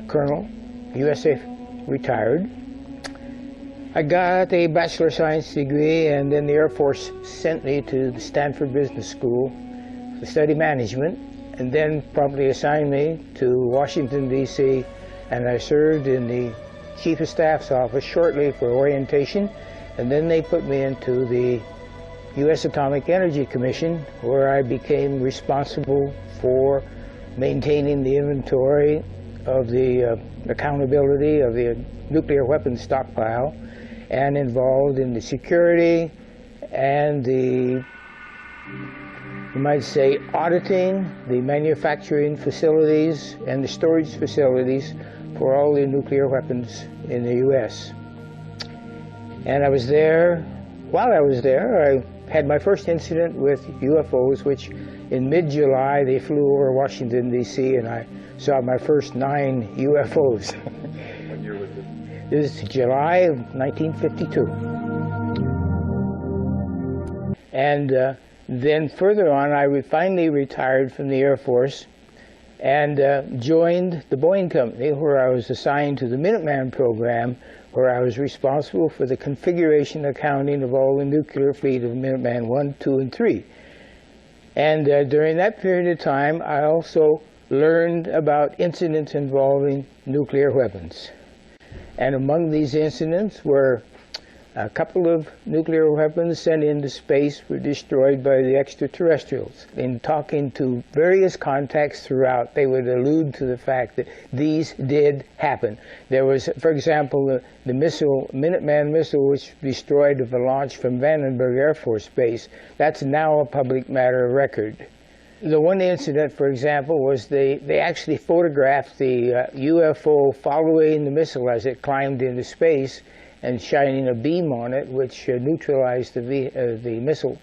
colonel, USAF, retired. I got a Bachelor of Science degree, and then the Air Force sent me to the Stanford Business School to study management, and then promptly assigned me to Washington, D.C., and I served in the Chief of Staff's office shortly for orientation, and then they put me into the U.S. Atomic Energy Commission, where I became responsible for maintaining the inventory of the accountability of the nuclear weapons stockpile, and involved in the security and the, you might say, auditing the manufacturing facilities and the storage facilities for all the nuclear weapons in the U.S. And I was there, while I was there, I had my first incident with UFOs, which in mid-July they flew over Washington, D.C., and I saw my first 9 UFOs. What year was this? This is July of 1952. And then further on, I finally retired from the Air Force and joined the Boeing Company, where I was assigned to the Minuteman program, where I was responsible for the configuration accounting of all the nuclear fleet of Minuteman 1, 2, and 3. And during that period of time, I also learned about incidents involving nuclear weapons. And among these incidents were a couple of nuclear weapons sent into space were destroyed by the extraterrestrials. In talking to various contacts throughout, they would allude to the fact that these did happen. There was, for example, the missile, Minuteman missile, which destroyed the launch from Vandenberg Air Force Base. That's now a public matter of record. The one incident, for example, was they actually photographed the UFO following the missile as it climbed into space and shining a beam on it, which neutralized the missile.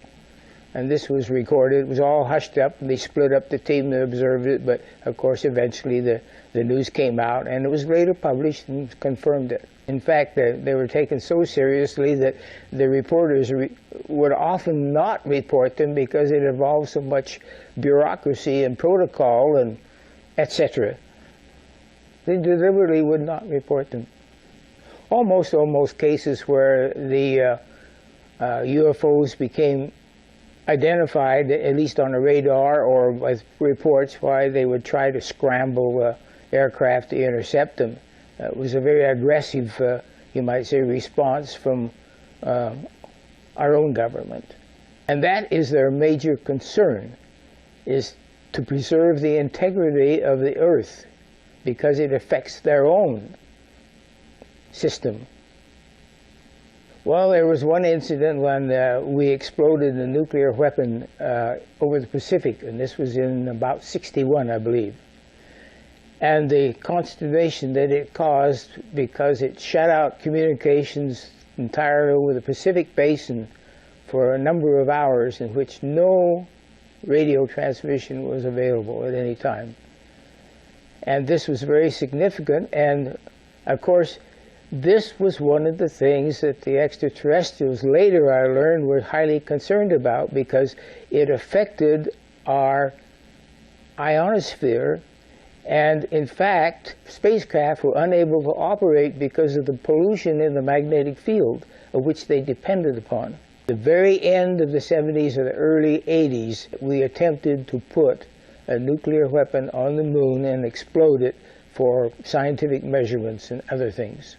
And this was recorded. It was all hushed up, and they split up the team that observed it, but of course eventually the news came out, and it was later published and confirmed it. In fact, they were taken so seriously that the reporters would often not report them because it involved so much bureaucracy and protocol and etc. They deliberately would not report them. Almost cases where the UFOs became identified, at least on a radar or with reports, why they would try to scramble aircraft to intercept them. It was a very aggressive, you might say, response from our own government. And that is their major concern, is to preserve the integrity of the Earth, because it affects their own system. Well, there was one incident when we exploded a nuclear weapon over the Pacific, and this was in about '61, I believe. And the consternation that it caused, because it shut out communications entirely over the Pacific Basin for a number of hours, in which no radio transmission was available at any time. And this was very significant, and of course this was one of the things that the extraterrestrials, later I learned, were highly concerned about, because it affected our ionosphere, and in fact spacecraft were unable to operate because of the pollution in the magnetic field of which they depended upon. The very end of the 70s or the early 80s, we attempted to put a nuclear weapon on the moon and explode it for scientific measurements and other things,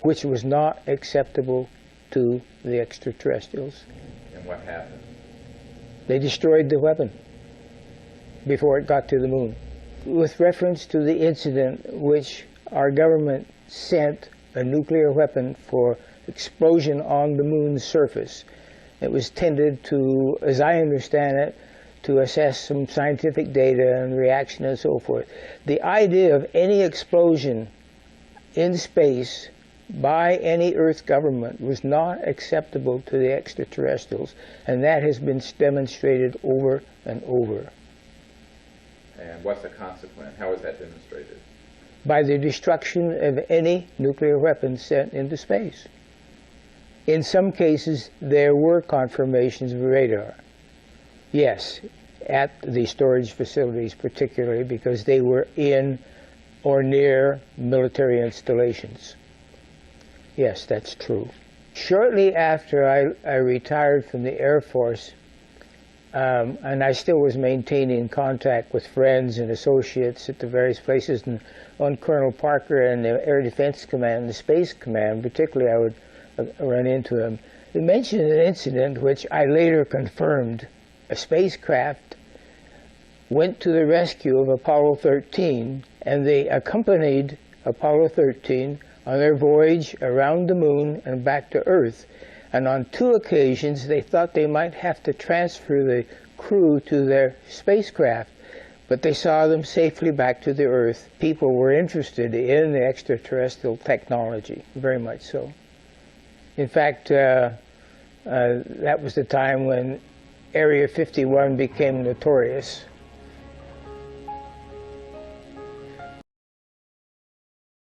which was not acceptable to the extraterrestrials. And what happened? They destroyed the weapon before it got to the moon. With reference to the incident which our government sent a nuclear weapon for explosion on the moon's surface, it was tended to, as I understand it, to assess some scientific data and reaction and so forth. The idea of any explosion in space by any Earth government was not acceptable to the extraterrestrials, and that has been demonstrated over and over. And what's the consequence? How is that demonstrated? By the destruction of any nuclear weapons sent into space. In some cases, there were confirmations of radar. Yes, at the storage facilities particularly, because they were in or near military installations. Yes, that's true. Shortly after I retired from the Air Force, and I still was maintaining contact with friends and associates at the various places, and on Colonel Parker and the Air Defense Command, the Space Command, particularly, I would run into them. They mentioned an incident which I later confirmed. A spacecraft went to the rescue of Apollo 13, and they accompanied Apollo 13 on their voyage around the moon and back to Earth. And on 2 occasions, they thought they might have to transfer the crew to their spacecraft, but they saw them safely back to the Earth. People were interested in the extraterrestrial technology, very much so. In fact, that was the time when Area 51 became notorious.